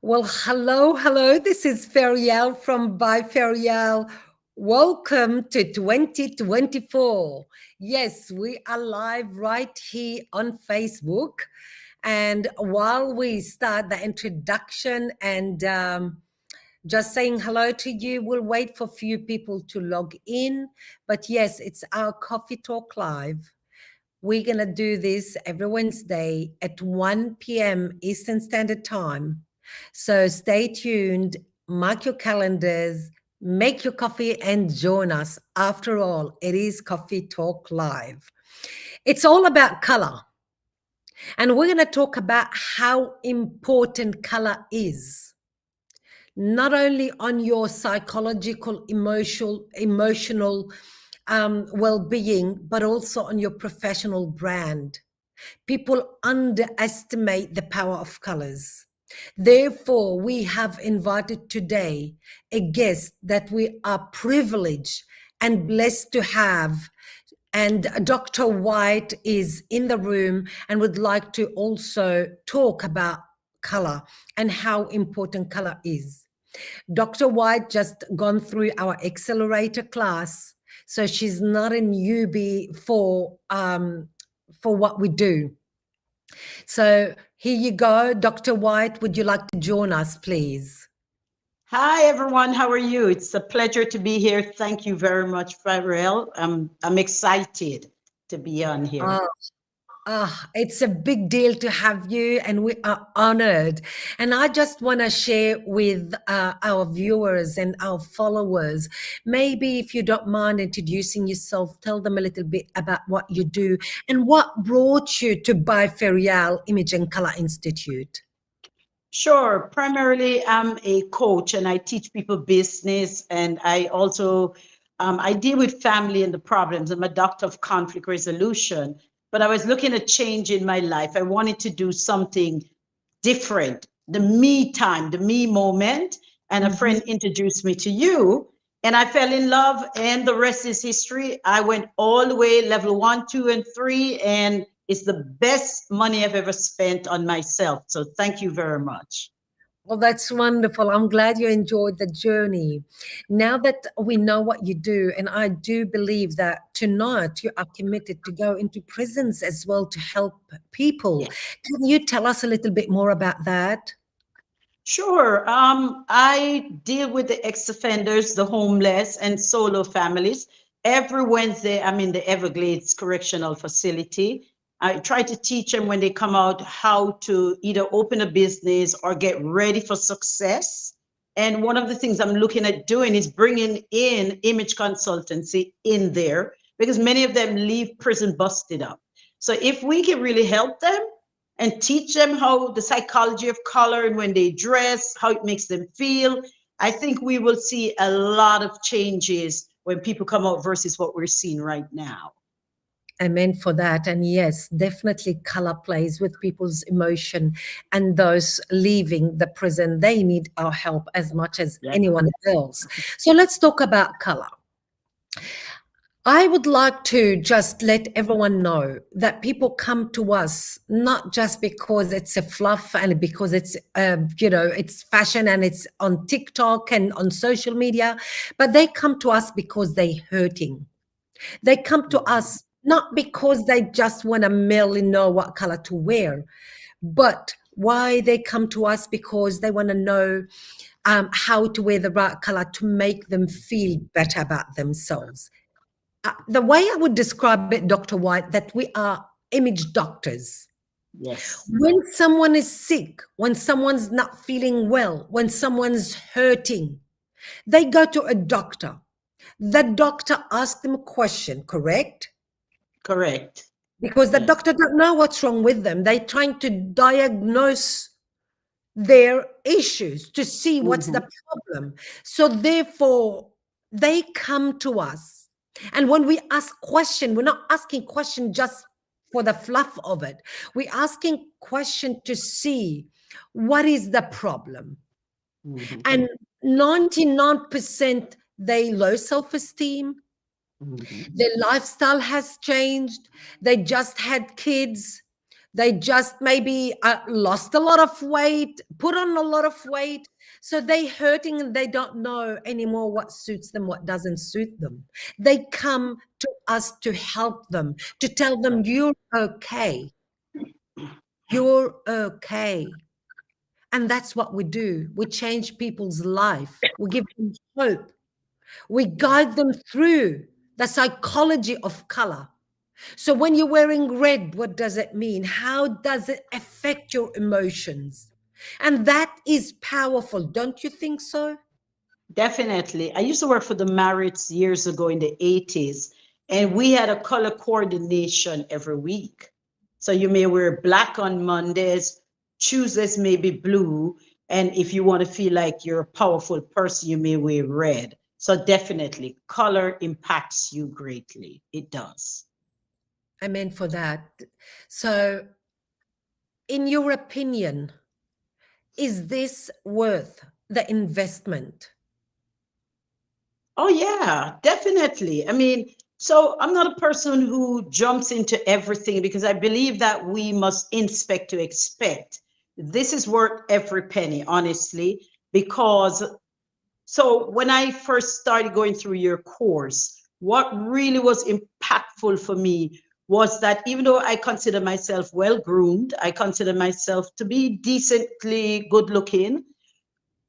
Well, hello. This is Ferial from By Ferial. Welcome to 2024. Yes, we are live right here on Facebook. And while we start the introduction and just saying hello to you, we'll wait for a few people to log in. But yes, it's our Coffee Talk Live. We're going to do this every Wednesday at 1 p.m. Eastern Standard Time. So stay tuned, mark your calendars, make your coffee, and join us. After all, it is Coffee Talk Live. It's all about color. And we're going to talk about how important color is, not only on your psychological, emotional well-being, but also on your professional brand. People underestimate the power of colors. Therefore, we have invited today a guest that we are privileged and blessed to have. And Dr. White is in the room and would like to also talk about color and how important color is. Dr. White just gone through our accelerator class, so she's not a newbie for what we do. So here you go, Dr. White. Would you like to join us, please? Hi, everyone. How are you? It's a pleasure to be here. Thank you very much, Ferial. I'm excited to be on here. It's a big deal to have you, and we are honored. And I just want to share with our viewers and our followers, maybe if you don't mind introducing yourself, tell them a little bit about what you do and what brought you to Ferial Image and Color Institute. Sure. Primarily, I'm a coach and I teach people business, and I also I deal with family and the problems. I'm a doctor of conflict resolution, but I was looking at change in my life. I wanted to do something different, the me time, the me moment. And a friend introduced me to you, and I fell in love, and the rest is history. I went all the way level 1, 2, and 3, and it's the best money I've ever spent on myself. So thank you very much. Well, that's wonderful. I'm glad you enjoyed the journey. Now that we know what you do, and I do believe that tonight you are committed to go into prisons as well to help people. Yes. Can you tell us a little bit more about that? Sure. I deal with the ex-offenders, the homeless, and solo families. Every Wednesday, I'm in the Everglades Correctional Facility. I try to teach them when they come out how to either open a business or get ready for success. And one of the things I'm looking at doing is bringing in image consultancy in there, because many of them leave prison busted up. So if we can really help them and teach them how the psychology of color and when they dress, how it makes them feel, I think we will see a lot of changes when people come out versus what we're seeing right now. Amen for that. And yes, definitely color plays with people's emotion, and those leaving the prison, they need our help as much as Yeah. anyone else. So let's talk about color. I would like to just let everyone know that people come to us not just because it's a fluff and because it's, it's fashion and it's on TikTok and on social media, but they come to us because they're hurting. They come to us not because they just want to merely know what color to wear, but why they come to us because they want to know how to wear the right color to make them feel better about themselves. The way I would describe it, Dr. White, that we are image doctors. Yes. When someone is sick, when someone's not feeling well, when someone's hurting, they go to a doctor. The doctor asks them a question, correct? Correct. Because the Yes. doctor don't know what's wrong with them. They're trying to diagnose their issues to see what's the problem. So therefore, they come to us. And when we ask question, we're not asking question just for the fluff of it. We're asking question to see what is the problem. And 99% they low self-esteem, their lifestyle has changed, they just had kids, They just maybe lost a lot of weight, put on a lot of weight. So they hurting and they don't know anymore what suits them, what doesn't suit them. They come to us to help them, to tell them you're okay. You're okay. And that's what we do. We change people's life. We give them hope. We guide them through the psychology of color. So when you're wearing red, what does it mean? How does it affect your emotions? And that is powerful, don't you think so? Definitely. I used to work for the Marriotts years ago in the 80s, and we had a color coordination every week. So you may wear black on Mondays, Tuesdays may be blue, and if you want to feel like you're a powerful person, you may wear red. So definitely, color impacts you greatly. It does. I meant for that. So, in your opinion, is this worth the investment? Oh, yeah, definitely. I mean, so I'm not a person who jumps into everything because I believe that we must inspect to expect. This is worth every penny, honestly, because so when I first started going through your course, what really was impactful for me was that even though I consider myself well groomed, I consider myself to be decently good looking,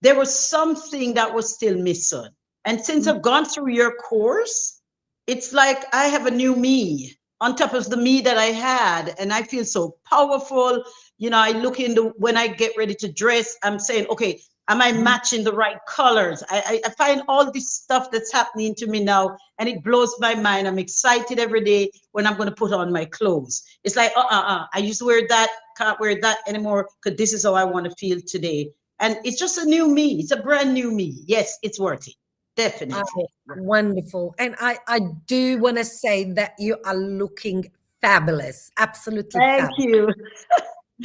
there was something that was still missing. And since I've gone through your course, it's like I have a new me on top of the me that I had. And I feel so powerful. You know, I look into when I get ready to dress, I'm saying, okay, am I matching the right colors? I find all this stuff that's happening to me now, and it blows my mind. I'm excited every day when I'm going to put on my clothes. It's like, I used to wear that, can't wear that anymore because this is how I want to feel today. And it's just a new me. It's a brand new me. Yes, it's worth it. Oh, Definitely. wonderful. And I do want to say that you are looking fabulous, absolutely Thank fabulous. you.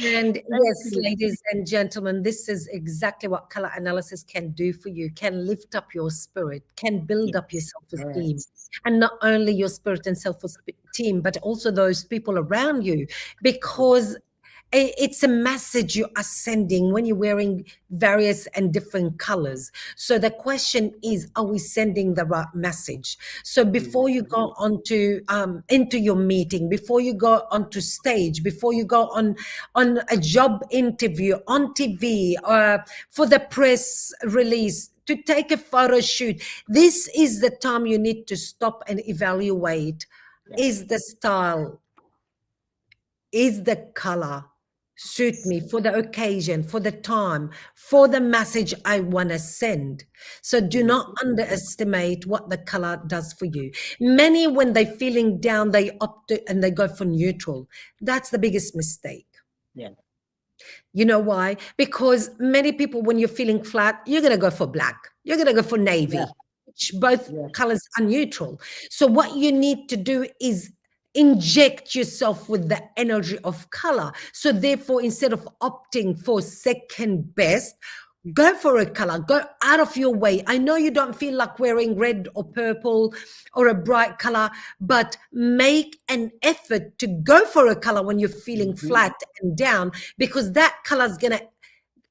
And Thank yes, you. ladies and gentlemen, this is exactly what color analysis can do for you, can lift up your spirit, can build up your Yes. self-esteem. Yes. And not only your spirit and self-esteem, but also those people around you, because it's a message you are sending when you're wearing various and different colors. So the question is, are we sending the right message? So before you go on to into your meeting, before you go onto stage, before you go on a job interview on TV or for the press release, to take a photo shoot, this is the time you need to stop and evaluate. Is the style, is the color suit me for the occasion, for the time, for the message I want to send? So do not underestimate what the color does for you. Many, when they're feeling down, they opt and they go for neutral. That's the biggest mistake. Yeah. You know why? Because many people, when you're feeling flat, you're going to go for black, you're going to go for Yeah. navy, which both Yeah. colors are neutral. So, what you need to do is inject yourself with the energy of color. So, therefore, instead of opting for second best, go for a color, go out of your way. I know you don't feel like wearing red or purple or a bright color, but make an effort to go for a color when you're feeling Mhm. flat and down, because that color is going to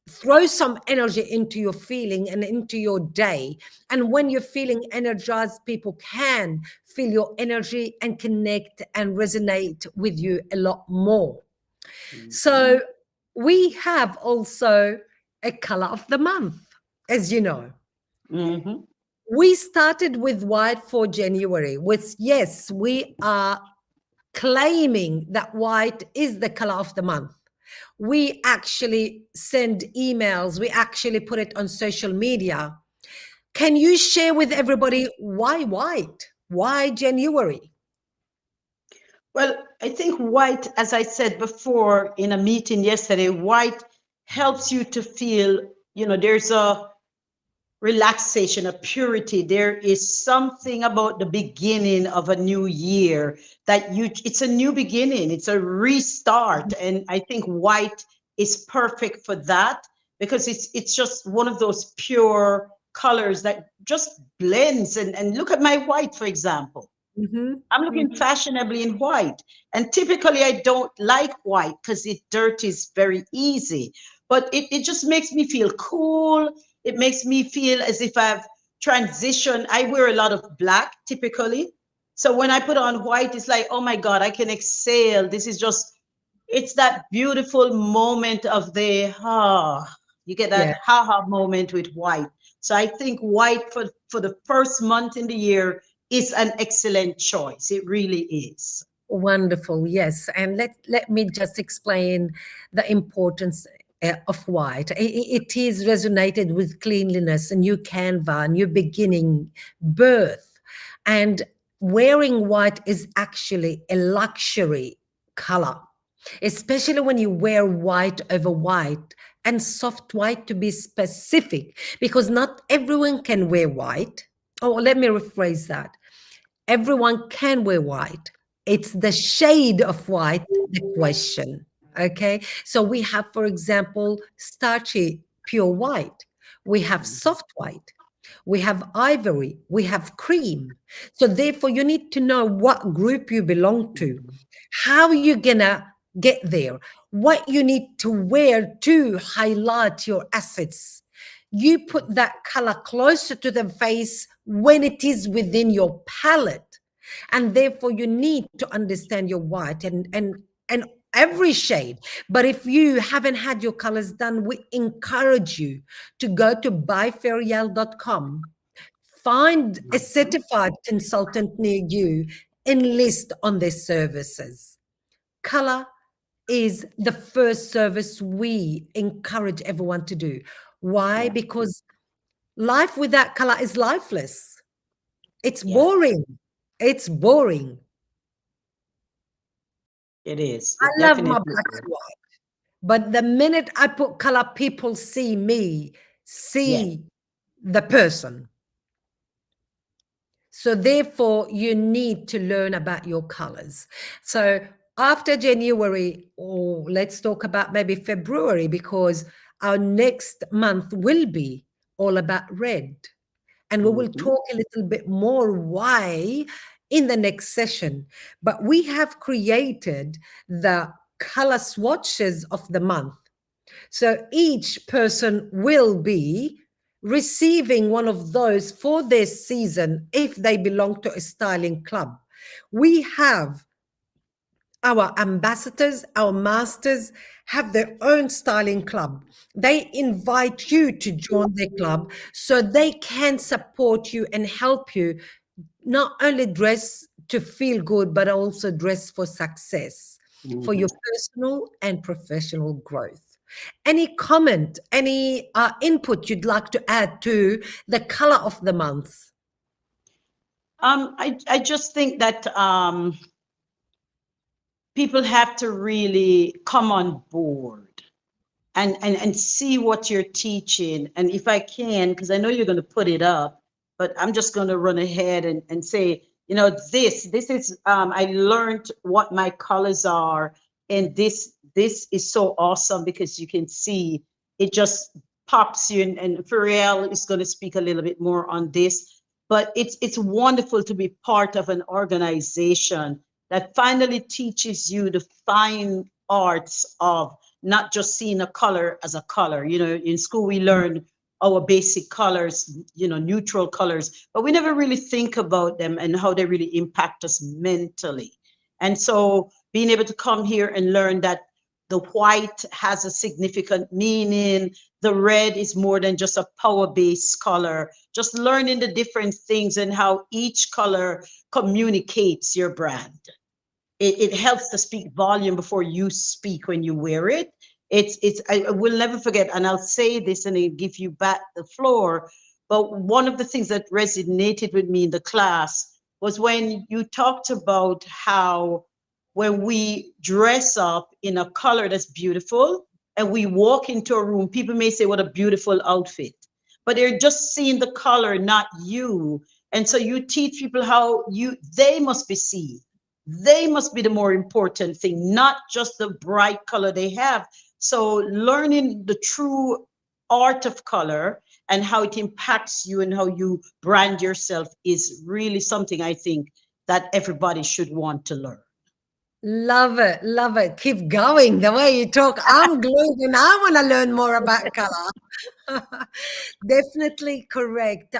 throw some energy into your feeling and into your day. And when you're feeling energized, people can feel your energy and connect and resonate with you a lot more. Mhm. So we have also a color of the month, as you know. Mhm. We started with white for January, which, yes, we are claiming that white is the color of the month. We actually send emails, we actually put it on social media. Can you share with everybody why white? Why January? Well, I think white, as I said before in a meeting yesterday, white helps you to feel, there's a relaxation, a purity. There is something about the beginning of a new year that it's a new beginning, it's a restart. And I think white is perfect for that because it's just one of those pure colors that just blends. And look at my white, for example. I'm Mm-hmm. looking fashionably in white. And typically, I don't like white because it dirt is very easy. But it just makes me feel cool. It makes me feel as if I've transitioned. I wear a lot of black typically. So when I put on white, it's like, oh my God, I can exhale. This is just, it's that beautiful moment of the, you get Yeah, that ha ha moment with white. So I think white for the first month in the year is an excellent choice. It really is. wonderful. Yes, and let me just explain the importance of white. It is resonated with cleanliness, a new canva, a new beginning, birth, and wearing white is actually a luxury color, especially when you wear white over white and soft white to be specific, because not everyone can wear white. Oh, let me rephrase that. Everyone can wear white. It's the shade of white, the question. Okay. So we have, for example, starchy pure white. We have soft white. We have ivory. We have cream. So therefore, you need to know what group you belong to, how you gonna get there, what you need to wear to highlight your assets. You put that color closer to the face when it is within your palette, and therefore you need to understand your white and every shade. But if you haven't had your colors done, we encourage you to go to buyferial.com, find a certified consultant near you, enlist on their services. Color is the first service we encourage everyone to do. Why? Yeah, Because life without color is lifeless. It's yeah, boring. It's boring. it is. I It love my definitely black is. and white. But the minute I put color, people see me, Yeah. see the person. So therefore, you need to learn about your colors. So after January, or let's talk about maybe February, because our next month will be all about red. And we will Hmm. talk a little bit more why in the next session. But we have created the color swatches of the month. So each person will be receiving one of those for their season if they belong to a styling club. We have our ambassadors, our masters have their own styling club. They invite you to join their club so they can support you and help you not only dress to feel good, but also dress for success, for Hmm. your personal and professional growth. Any comment, any input you'd like to add to the color of the month? I just think that people have to really come on board and see what you're teaching. And if I can, because I know you're going to put it up, but I'm just going to run ahead and say, this is I learned what my colors are, and this is so awesome because you can see it just pops you. And Ferial is going to speak a little bit more on this, but it's wonderful to be part of an organization that finally teaches you the fine arts of not just seeing a color as a color. In school we learn our basic colors, neutral colors, but we never really think about them and how they really impact us mentally. And so being able to come here and learn that the white has a significant meaning, the red is more than just a power based color, just learning the different things and how each color communicates your brand. It helps to speak volume before you speak when you wear it. I will never forget, and I'll say this and I'll give you back the floor. But one of the things that resonated with me in the class was when you talked about how when we dress up in a color that's beautiful and we walk into a room, people may say, what a beautiful outfit. But they're just seeing the color, not you. And so you teach people how they must be seen. They must be the more important thing, not just the bright color they have. So learning the true art of color and how it impacts you and how you brand yourself is really something I think that everybody should want to learn. Love it, love it. Keep going. The way you talk, I'm glued and I want to learn more about color. Definitely correct.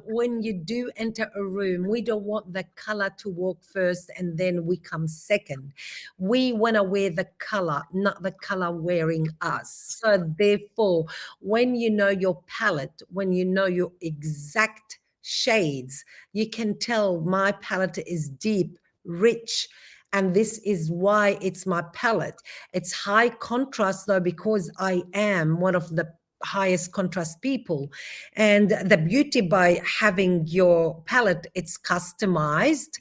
When you do enter a room, we don't want the color to walk first and then we come second. We want to wear the color, not the color wearing us. So, therefore, when you know your palette, when you know your exact shades, you can tell my palette is deep, rich, and this is why it's my palette. It's high contrast though, because I am one of the highest contrast people. And the beauty by having your palette, it's customized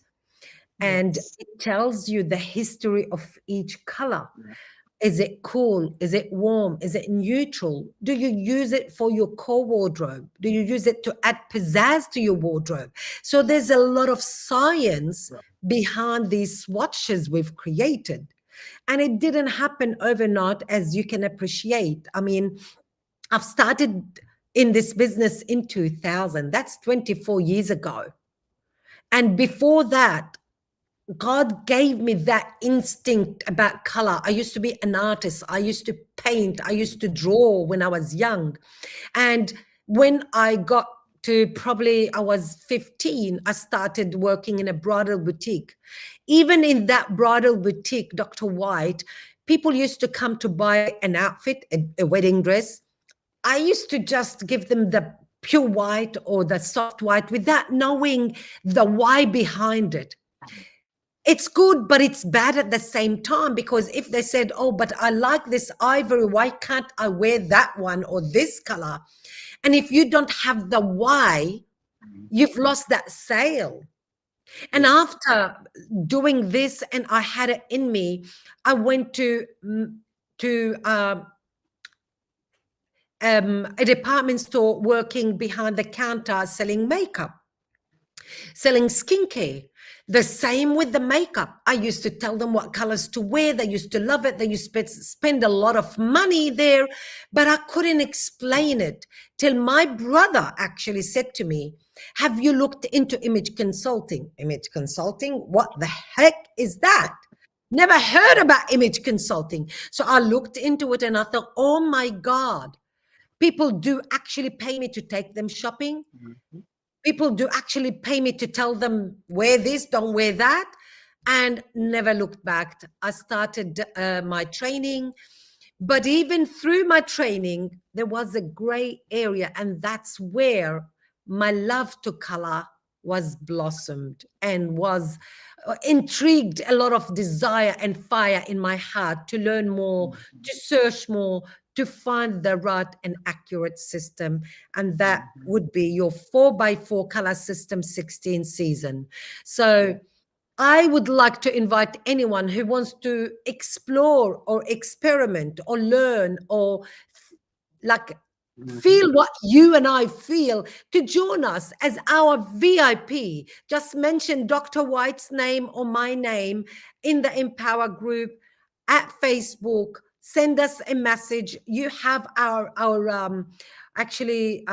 and Yes. it tells you the history of each color. Is it cool? Is it warm? Is it neutral? Do you use it for your core wardrobe? Do you use it to add pizzazz to your wardrobe? So there's a lot of science behind these swatches we've created. And it didn't happen overnight, as you can appreciate. I mean, I've started in this business in 2000. That's 24 years ago. And before that, God gave me that instinct about color. I used to be an artist. I used to paint. I used to draw when I was young. And when I got to probably I was 15, I started working in a bridal boutique. Even in that bridal boutique, Dr. White, people used to come to buy an outfit, a wedding dress. I used to just give them the pure white or the soft white without knowing the why behind it. It's good, but it's bad at the same time because if they said, oh, but I like this ivory, why can't I wear that one or this color? And if you don't have the why, you've lost that sale. And Yes. after doing this, and I had it in me, I went to a department store working behind the counter selling makeup, selling skincare. The same with the makeup. I used to tell them what colors to wear. They used to love it. They used to spend a lot of money there, but I couldn't explain it till my brother actually said to me, have you looked into image consulting? Image consulting? What the heck is that? Never heard about image consulting. So I looked into it and I thought, oh my God, people do actually pay me to take them shopping. Mhm. People do actually pay me to tell them wear this, don't wear that, and never looked back. I started my training, but even through my training, there was a gray area, and that's where my love to color was blossomed and was intrigued a lot of desire and fire in my heart to learn more, to search more, to find the right and accurate system. And that Mhm. would be your 4x4 color system 16 season. So Yeah. I would like to invite anyone who wants to explore or experiment or learn or like Mhm. feel what you and I feel to join us as our VIP. Just mention Dr. White's name or my name in the Empower group at Facebook. Send us a message. You have our actually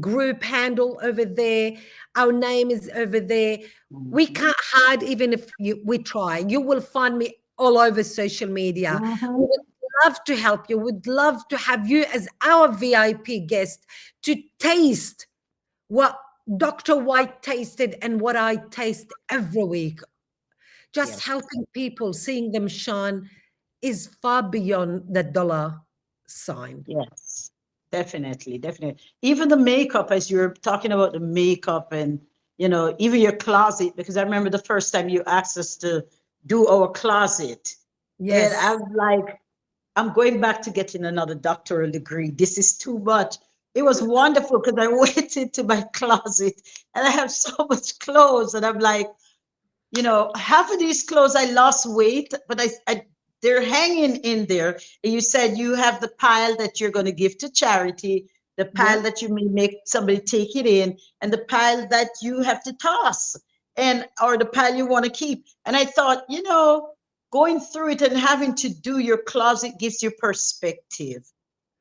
group handle over there. Our name is over there. We Mhm. can't hide even if we try. You will find me all over social media. We Mhm. would love to help you. Would love to have you as our VIP guest to taste what Dr. White tasted and what I taste every week. Just Yes. helping people, seeing them shine is far beyond the dollar sign. Yes. Definitely. Definitely. Even the makeup, as you're talking about the makeup and, even your closet, because I remember the first time you asked us to do our closet. And I Yes. was like, I'm going back to getting another doctoral degree. This is too much. It was wonderful because I went into my closet and I have so much clothes, and I'm like, half of these clothes I lost weight, but they're hanging in there. And you said you have the pile that you're going to give to charity, the pile Yep. that you may make somebody take it in, and the pile that you have to toss, and or the pile you want to keep. And I thought, going through it and having to do your closet gives you perspective.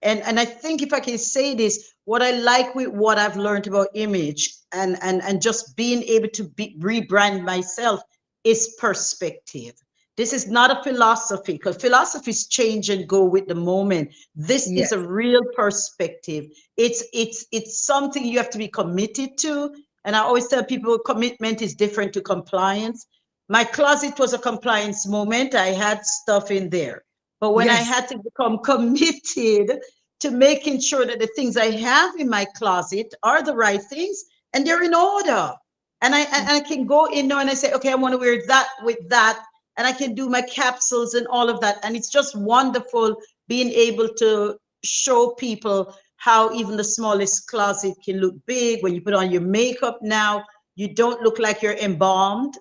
and I think if I can say this, what I like with what I've learned about image and just being able to rebrand myself is perspective. This is not a philosophy, because philosophies change and go with the moment. This is a Yes. real perspective. It's something you have to be committed to. And I always tell people commitment is different to compliance. My closet was a compliance moment. I had stuff in there. But when I Yes. had to become committed to making sure that the things I have in my closet are the right things and they're in order. And I can go in now and I say, okay, I want to wear that with that. And I can do my capsules and all of that. And it's just wonderful being able to show people how even the smallest closet can look big. When you put on your makeup now, you don't look like you're embalmed,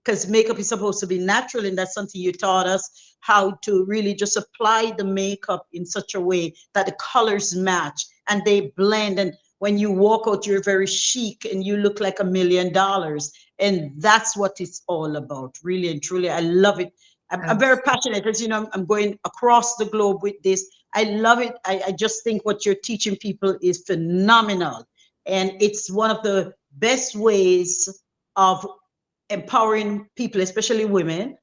because makeup is supposed to be natural, and that's something you taught us, how to really just apply the makeup in such a way that the colors match and they blend. And when you walk out, you're very chic and you look like $1,000,000. And that's what it's all about, really and truly. I love it. I'm very Abs- passionate, as you know, I'm going across the globe with this. I love it. I just think what you're teaching people is phenomenal. And it's one of the best ways of empowering people, especially women,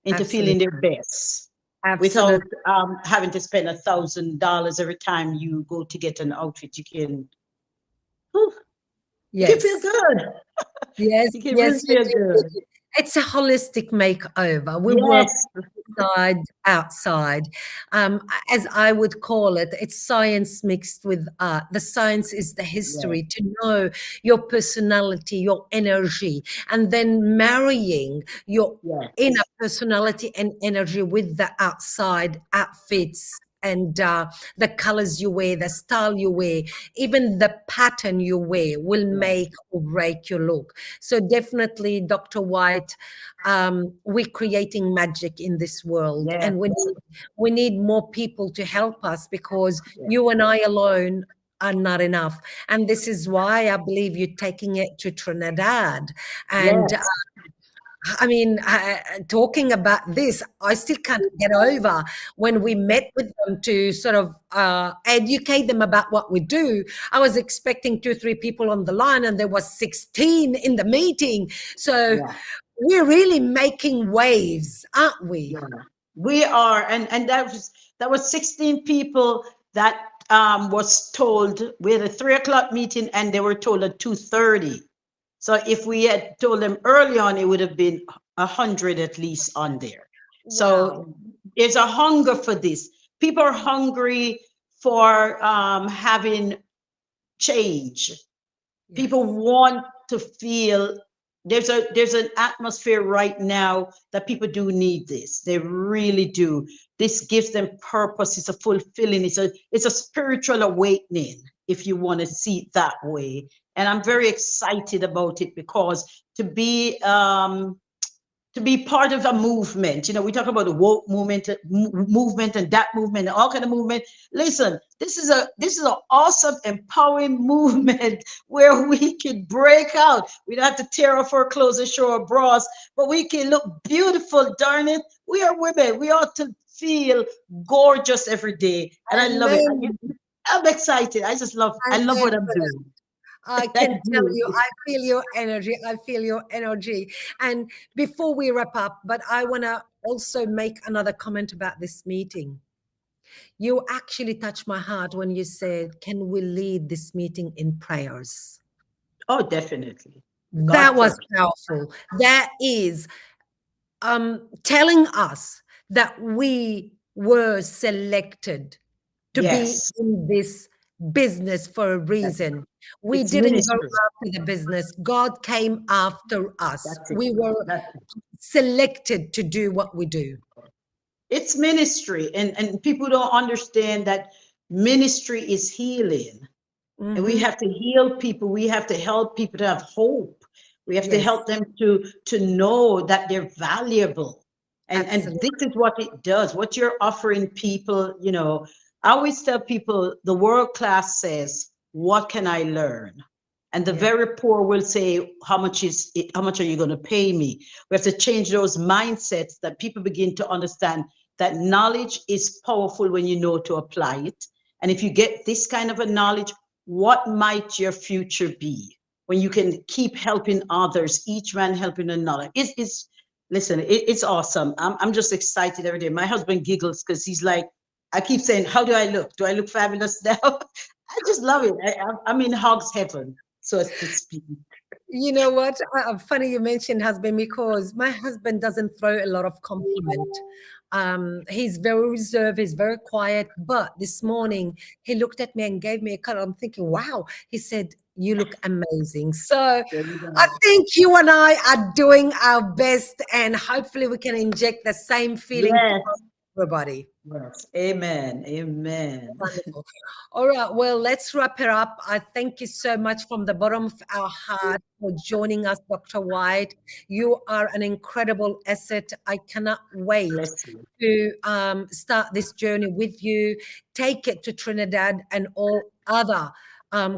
into feeling Absolutely. their best without Absolutely. having to spend $1,000 every time you go to get an outfit. Whew, you can feel Yes. good. Yes, You can really yes, you feel do. You good. do. It's a holistic makeover. We work Yes, inside, outside. As I would call it, it's science mixed with art. The science is the yes, history, to know your personality, your energy, and then marrying your inner yes, personality and energy with the outside outfits and the colors you wear, the style you wear, even the pattern you wear will yes, make or break your look. So definitely, Dr. White, we're creating magic in this world, yes, and we need more people to help us, because yes, you and I alone are not enough. And this is why I believe you're taking it to Trinidad. And yes, I mean, talking about this, I still can't get over when we met with them to sort of educate them about what we do. I was expecting 2, 3 people on the line, and there was 16 in the meeting. So yeah, we're really making waves, aren't we? yeah. We are, and that was 16 people that was told. We had a 3 o'clock meeting, and they were told at 2:30. So if we had told them early on, it would have been 100 at least on there. Wow. So there's a hunger for this. People are hungry for having change. People Yes. want to feel there's an atmosphere right now that people do need this. They really do. This gives them purpose. It's a fulfilling. It's a spiritual awakening, if you want to see it that way. And I'm very excited about it, because to be part of a movement. We talk about the woke movement and that movement and all kind of movement. Listen, this is an awesome, empowering movement where we can break out. We don't have to tear off our clothes and show our bras, but we can look beautiful. Darn it, we are women. We ought to feel gorgeous every day, and I love it. Amen. I'm excited. I love Amen. what I'm doing. I I can tell do. you, I feel your energy. I feel your energy. And before we wrap up, but I want to also make another comment about this meeting. You actually touched my heart when you said, can we lead this meeting in prayers? Oh, definitely. That God was first. powerful. That is telling us that we were selected to be Yes. in this business for a That's reason. We It's didn't go ministry. after the business. God came after us. That's it. We were That's it. selected to do what we do. It's ministry. And people don't understand that ministry is healing. And we Hmm. have to heal people. We have to help people to have hope. We have to Yes, help them to know that they're valuable. And absolutely. this is what it does. What you're offering people, I always tell people the world class says, what can I learn? And the Yeah. very poor will say, how much is it? How much are you going to pay me? We have to change those mindsets, that people begin to understand that knowledge is powerful when you know to apply it. And if you get this kind of a knowledge, what might your future be when you can keep helping others, each man helping another? It's listen, it's awesome. I'm just excited every day. My husband giggles because he's like, I keep saying, how do I look? Do I look fabulous now? I just love it. I'm in Hog's heaven, so as to speak. You know what? Funny you mentioned husband because my husband doesn't throw a lot of compliment. He's very reserved, he's very quiet. But this morning he looked at me and gave me a cuddle. I'm thinking, wow. He said, "You look amazing." So There you I go. think you and I are doing our best, and hopefully we can inject the same feeling to Yes. everybody. Yes. Amen. Amen. Wonderful. All right. Well, let's wrap it up. I thank you so much from the bottom of our heart for joining us, Dr. White. You are an incredible asset. I cannot wait Bless you. to start this journey with you, take it to Trinidad and all other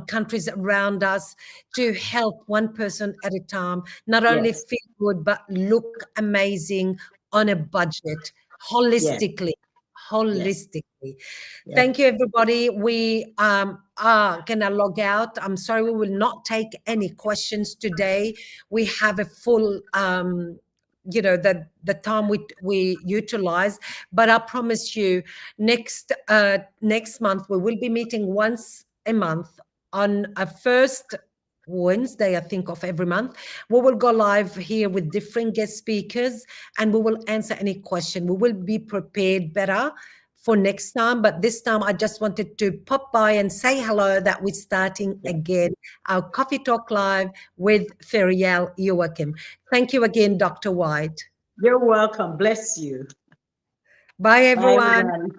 countries around us to help one person at a time, not only Yes. feel good, but look amazing on a budget, Yes. holistically. Yes. Holistically. Yes. Thank you, everybody. We are gonna log out. I'm sorry, we will not take any questions today. We have a full, the time we utilize. But I promise you, next month we will be meeting once a month on a first Wednesday, I think, of every month. We will go live here with different guest speakers, and we will answer any question. We will be prepared better for next time. But this time, I just wanted to pop by and say hello that we're starting Yes. again our Coffee Talk Live with Ferial Youakim. Thank you again, Dr. White. You're welcome. Bless you. Bye, Bye, everyone. everyone.